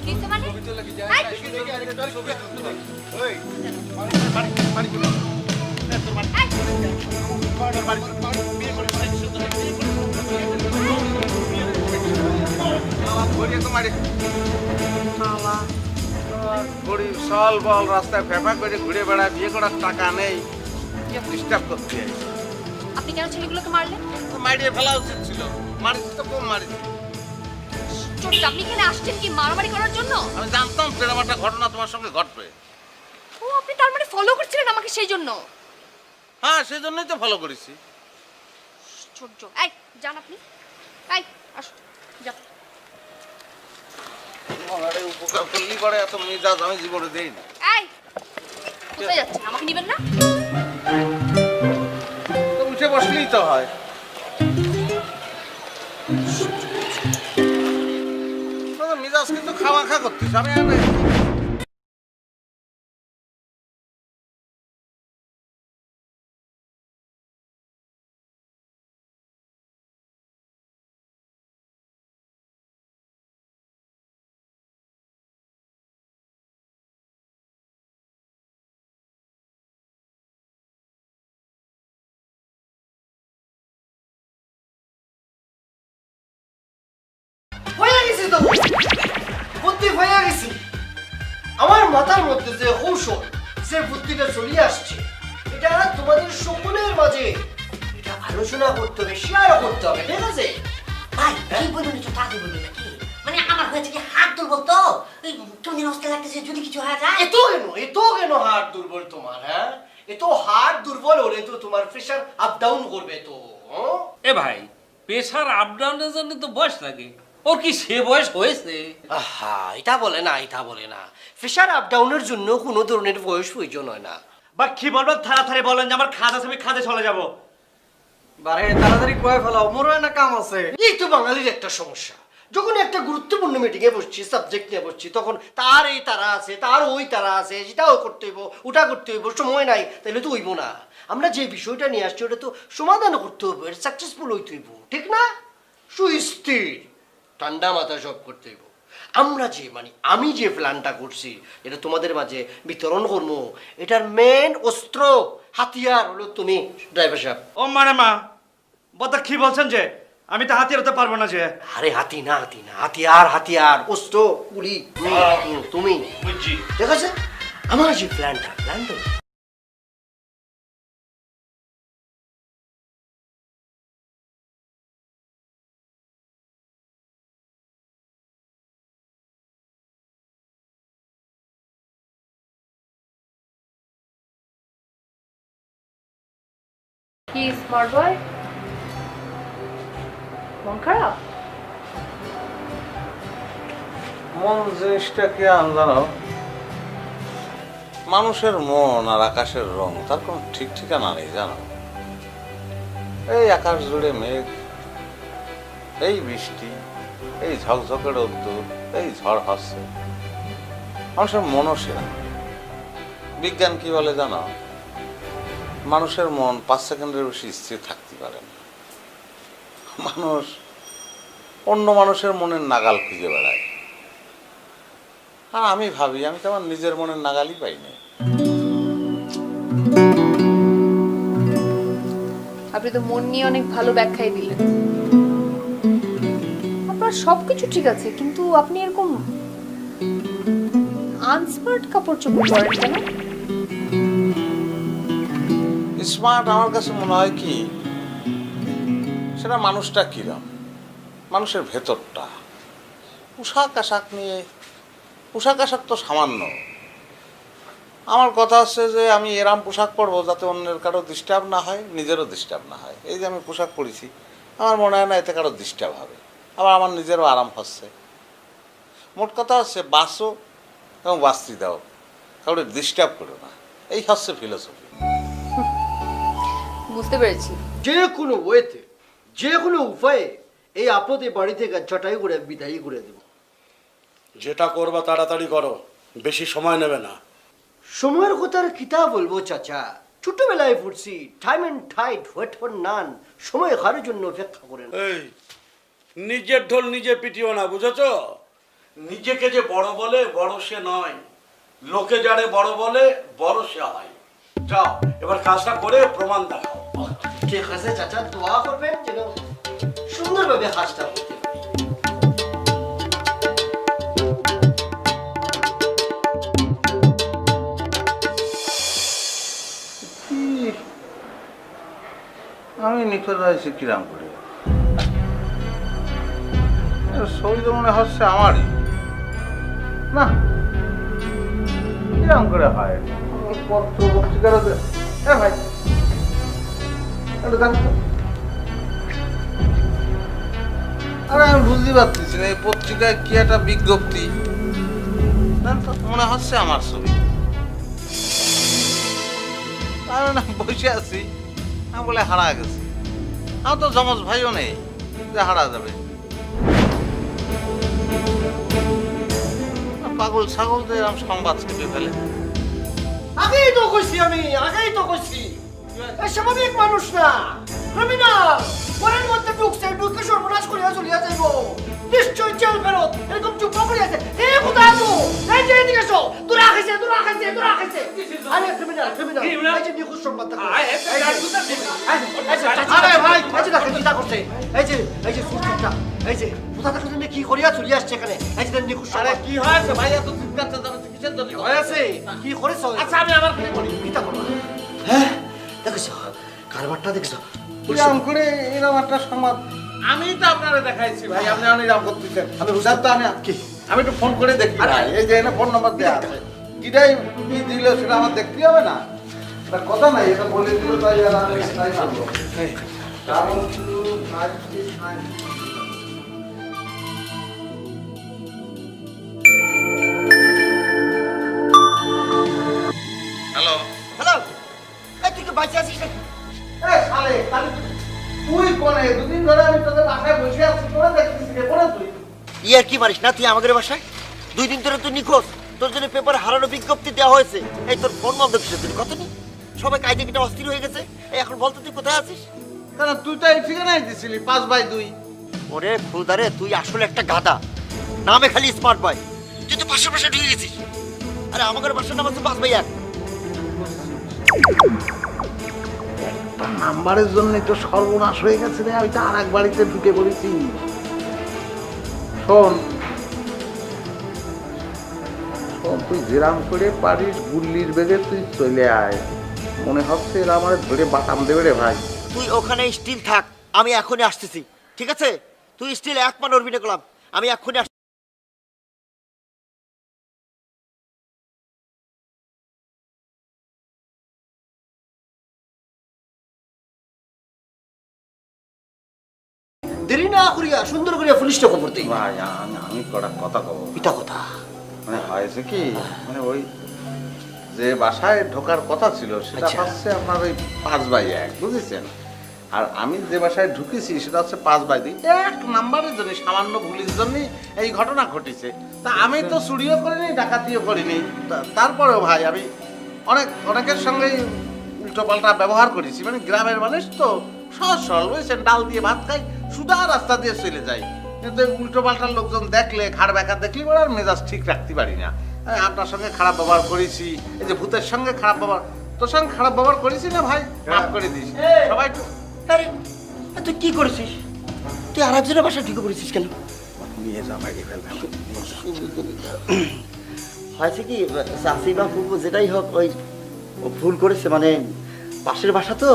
কি হইছে মানে? গরিব সল বল রাস্তায় ফেফা করে ঘুরে বেড়ায়, বিয়ে করার টাকা নেই, কে ডিস্টার্ব করতে আইছে? আপনি কেন ছেলেগুলোকে মারলেন? মারিয়ে ফেলা উচিত ছিল, মারিস তো কম মারিস। চোট, আপনি এখানে আসছেন কি মারামারি করার জন্য? আমি জানতাম সেরকম একটা ঘটনা তোমার সঙ্গে ঘটবে। ও, আপনি তার মানে ফলো করছিলেন আমাকে সেই জন্য? হ্যাঁ, সেই জন্যই তো ফলো করেছি। আশ্চর্য। এই যান আপনি, এই আসুন যান। আরে উপকার করলি পরে এত মেজাজ আমি জীবনে দেই না। এই কোথায় যাচ্ছেন? আমাকে নেবেন না? তো উঠে বসলেই তো হয়। মেজাজ কিন্তু খাওয়া খা করতিস, আমি হয়ে গেছি তো, বুদ্ধি হয়ে গেছি। আমার মাথার মধ্যে যে কৌশল, যে বুদ্ধিটা চলে আসছে, এটা তোমাদের সকলের মাঝে এটা আলোচনা করতে হবে, শেয়ার করতে হবে, ঠিক আছে? ভাই কি বলবেন একটু তাড়াতাড়ি বলবেন নাকি? মানে আমার হয়েছে কি হাত দুর্বল তো, এই তুমি নষ্ট লাগতেছে, যদি কিছু হয়ে যায়। এত কেন হার্ট দুর্বল তোমার? হ্যাঁ, এত হার্ট দুর্বল হলে তো তোমার প্রেশার আপ ডাউন করবে তো। এ ভাই, প্রেশার আপ ডাউনের জন্য তো বয়স লাগে, ওর কি সে বয়স হয়েছে? আহা, এটা বলে না, এটা বলে না। প্রেশার আপ ডাউনের জন্য কোনো ধরনের বয়স প্রয়োজন হয় না। বা কি বলবো, তাড়াতাড়ি বলেন যে আমার কাজ আছে, আমি কাজে চলে যাব। বারে তাড়াতাড়ি কয়ে ফেলাও, মোর না কাম আছে। এই তো বাঙালির একটা সমস্যা, যখন একটা গুরুত্বপূর্ণ মিটিং এ বসছি, সাবজেক্ট নিয়ে বসছি, তখন তার এই তারা আছে, তার ওই তারা আছে, সেটাও করতে হইব, ওটা করতে হইব, সময় নাই, তাহলে তো হইব না। আমরা যে বিষয়টা নিয়ে আসছি ওটা তো সমাধান করতে হইব, সাকসেসফুল হইতে হইব, ঠিক না? সুস্থির ঠান্ডা মাথা সব করতে হইব। আমরা যে আমি যে প্ল্যানটা করছি, এটা তোমাদের মাঝে বিতরণ করবো, এটার মেন অস্ত্র হাতিয়ার হলো তুমি, ড্রাইভার সাহেব। ও মানে মা, বতা কি বলছেন যে আমি তো হাতিয়ার হতে পারবো না যে? আরে হাতি না, হাতিয়ার অস্ত্র গুলি তুমি, বুঝছি। ঠিক আছে? আমার যে প্ল্যানটা কি স্মার্ট বয়, মন খারাপ? মন জিনিসটা কি জানো, মানুষের মন আর আকাশের রং তার কোনো ঠিক ঠিকানা নেই জানো। এই আকাশ জুড়ে মেঘ, এই বৃষ্টি, এই ঝকঝকে রোদ্দুর, এই ঝড় হচ্ছে, মানুষের মনও সেরা। বিজ্ঞান কি বলে জানো, মানুষের মন 5 সেকেন্ডের বেশি স্থির থাকতে পারে না। মানুষ অন্য মানুষের মনের নাগাল খুঁজে বেড়ায়, আর আমি ভাবি আমি তো আমার নিজের মনের নাগালই পাইনি। আপনি তো মন নিয়ে অনেক ভালো ব্যাখ্যাই দিলেন। আপনার সবকিছু ঠিক আছে, কিন্তু আপনি এরকম আনস্মার্ট কাপড় চোপড় পরেন কেন? স্মার্ট আমার কাছে মনে হয় কি, সেটা মানুষটা কিরম, মানুষের ভেতরটা। পোশাক আশাক নিয়ে, পোশাক আশাক তো সামান্য। আমার কথা হচ্ছে যে আমি এরাম পোশাক পরবো যাতে অন্যের কারো ডিস্টার্ব না হয়, নিজেরও ডিস্টার্ব না হয়। এই যে আমি পোশাক পরেছি, আমার মনে হয় না এতে কারো ডিস্টার্ব হবে, আবার আমার নিজেরও আরাম হচ্ছে। মোট কথা হচ্ছে বাঁচো এবং বাঁচতে দাও, কারো ডিস্টার্ব করো না, এই হচ্ছে ফিলোসফি। বুঝতে পেরেছি। যে কোনো ওয়েতে, যে কোনো উপায়ে এই আপদে বাড়ি থেকে চটাই করে বিদায়ী করে দেব। যেটা করবা তাড়াতাড়ি করো, বেশি সময় নেবে না। সময়ের কথা আর কিতা বলবো চাচা, ছোটবেলায় পড়ছি time and tide wait for none, সময় কারোর জন্য অপেক্ষা করেন। এই নিজের ঢোল নিজে পিটিও না, বুঝেছো? নিজেকে যে বড় বলে, বড় সে নয়। লোকে যারে বড় বলে, বড় সে হয়। যাও এবার কাজটা করে প্রমাণ দেখাও। ঠিক আছে চাচা, দোয়া করবেন যেন সুন্দরভাবে কাজটা করতে পারি। আমি নিখোঁজ হয়েছি কিরাম করে, সই তো মনে হচ্ছে আমারই না, কিরাম করে হয় পত্র পত্রিকার। হ্যাঁ ভাই, একটু দেখো তো। আরে আমি বুঝতে পারতেছি না এই পত্রিকায় কি একটা বিজ্ঞপ্তি, মনে হচ্ছে আমার ছবি। আমি না বসে আছি, আমি বলে হারা গেছি। আমার তো জমজ ভাইও নেই যে হারা যাবে। পাগল ছাগল যে এরকম সংবাদ কেটে ফেলে। আগেই তো কইছি আমি, আগেই তো কইছি স্বাভাবিক মানুষ না, ক্রিমিনাল। পরের মধ্যে ঢুকছে, ঢুকে সর্বনাশ করিয়া চলিয়া যাইব। নিশ্চয় জেল ফেরত, এরকম চুপ করে আছে। এ কোথায় আছো? এই যে এদিকে এসো। তোরা খাইছে, তোরা খাইছে, তোরা খাইছে। আরে ক্রিমিনাল, ক্রিমিনাল। এই যে নিখোঁজ সংবাদ দেখো। আরে ভাই, এই যে দেখেন কিটা করছে। এই যে সুরটা, এই যে কোথা থেকে জানি কি করিয়া চলিয়া আসছে এখানে। এই যে নিখোঁজ সংবাদ। আরে কি হয়েছে ভাই, এত চিৎকার চেঁচামেচি কিসের জন্য হয়েছে? কি করেছো? আচ্ছা আমি আবার কি করি? কিটা করবা? হ্যাঁ, দেখেছো কারবারটা দেখেছো? এরকম করে এরকম একটা সংবাদ আমি তো আপনারা দেখাইছি ভাই, আপনি এরকম করতেছেন। আমি বুঝলাম তো, আমি একটু ফোন করে দেখি ভাই। এই যে এনে ফোন নাম্বার দেওয়া আছে, কিটাই কি দিল সেটা আমার দেখতে হবে না? এটা কথা নাই, এটা বলে দিল তাই আর আমি তাই মানবো। হ্যালো হ্যালো, এই তুই কি বাঁচে আছিস নাকি? এ শালে, তাহলে তুই কোনে? দুদিন ধরে আমি তোদের বাসায় বসে আছি, তোরা দেখতেছিস কে? কোনে তুই? ইয়ার কি মারিস না তুই আমাদের বাসায়? 2 দিন ধরে তুই নিখোঁজ, তোর জন্য পেপারে হারানো বিজ্ঞপ্তি দেওয়া হয়েছে। এই তোর ফোন বন্ধ কিসের জন্য কত নি? সবাই কাজে কিটা অস্থির হয়ে গেছে। এই এখন বলতো তুই কোথায় আছিস? কেন তুই তো এই ঠিকানায় দিছিলি 5/2। ওরে খুদারে, তুই আসলে একটা গাধা। নামে খালি স্মার্ট বয়, তুই তো পাশে ঢুকে গেছিস। আরে আমাদের বাসার নাম হচ্ছে 5/1। নাম্বারের জন্য তো সর্বনাশ হয়ে গেছে রে, আমি তো আর এক বাড়িতে ঢুকে পড়েছি। শোন, তুই যেরাম করে পারিস গুল্লির বেগে তুই চলে আয়। মনে হচ্ছে এরা আমার ধরে বাটাম দেবে রে ভাই। তুই ওখানে স্টিল থাক, আমি এখনই আসতেছি, ঠিক আছে? তুই স্টিল এক পা নড়বি না করলাম, আমি এখনই দেরি না করিয়া সুন্দর করিয়া পুলিশটা খবর দিই। ভাই আমি কটা কথা কব। এটা কথা মানে হয়েছে কি, মানে ওই যে বাসায় ঢোকার কথা ছিল সেটা আচ্ছা। হচ্ছে আপনার ওই 5/1, বুঝেছেন? আর আমি যে বাসায় ঢুকেছি সেটা হচ্ছে 5/2। 1 নাম্বারের জন্য, সামান্য ভুলের জন্য এই ঘটনা ঘটেছে। তা আমি তো চুরিও করিনি, ডাকাতিও করিনি। তারপরেও ভাই আমি অনেকের সঙ্গেই উল্টোপাল্টা ব্যবহার করেছি। মানে গ্রামের মানুষ তো সহজ সরল, বুঝেছেন? ডাল দিয়ে ভাত খাই, সুদা রাস্তা দিয়ে চলে যায়। কিন্তু উল্টো পাল্টার লোকজন দেখলে, ঘাড় ব্যাকা দেখলে ওরা আর মেজাজ ঠিক রাখতে পারি না। আপনার সঙ্গে খারাপ ব্যবহার করেছি, এই যে ভূতের সঙ্গে খারাপ ব্যবহার, তোর সঙ্গে খারাপ ব্যবহার করেছি না ভাই? মাফ করে দিস সবাই। আরে তুই কি করেছিস? তুই আর একজনের বাসায় ঢুকে পড়েছিস কেন? নিয়ে যা ভাই, ফেলবে। হয়েছে কি চাষি বা ফুপু যেটাই হোক, ওই ও ভুল করেছে, মানে পাশের বাসা তো,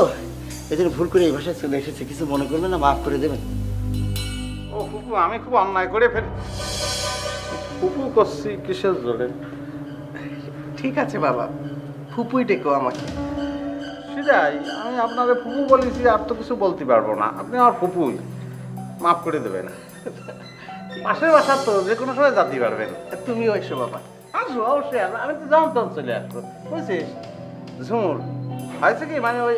এই জন্য ভুল করে এই বাসায় চলে এসেছে। কিছু মনে করবেন না, মাফ করে দেবেন। ও ফুপু, আমি খুব অন্যায় করে ফেলি। ফুপু করছি কিসের জোরে? ঠিক আছে বাবা, ফুপুই ডেকো আমাকে। সেটাই, আমি আপনারে ফুপু বলেছি, আর তো কিছু বলতে পারবো না। আপনি আমার ফুপুই, মাফ করে দেবেন। পাশের বাসা তো, যে কোনো সময় যেতে পারবেন। তুমিও এসো বাবা। আসবো অবশ্যই, আমি তো যেমন তখন চলে আসবো, বুঝছিস? ঝুমুর হয়েছে কি, মানে ওই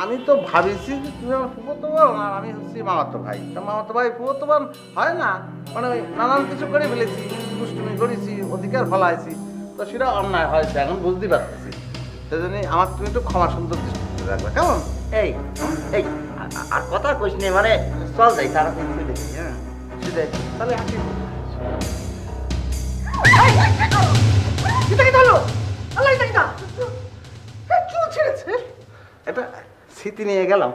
আমি তো ভাবিছি যে তুমি আমার ফুফতো বোন আর আমি হচ্ছি মামাতো ভাই। তা মামাতো ভাই ফুফতো বোন হয় না, মানে ওই নানান কিছু করে ফেলেছি, দুষ্টুমি করেছি, অধিকার ফলাইছি, তো সেটা অন্যায় হয়েছে, এখন বুঝতে পারতেছি। সেই জন্যই আমার তুমি একটু ক্ষমা সুন্দর দৃষ্টিতে রাখবে, কেমন? এই এই আর কথা কইস নে, মানে চল যাই তাড়াতাড়ি চলে যাই। হ্যাঁ সেটাই, তাহলে আসি। এটা কি হলো? আল্লাহ, এটা কি না? চুল ছেড়েছে। এটা স্মৃতি নিয়ে গেলাম।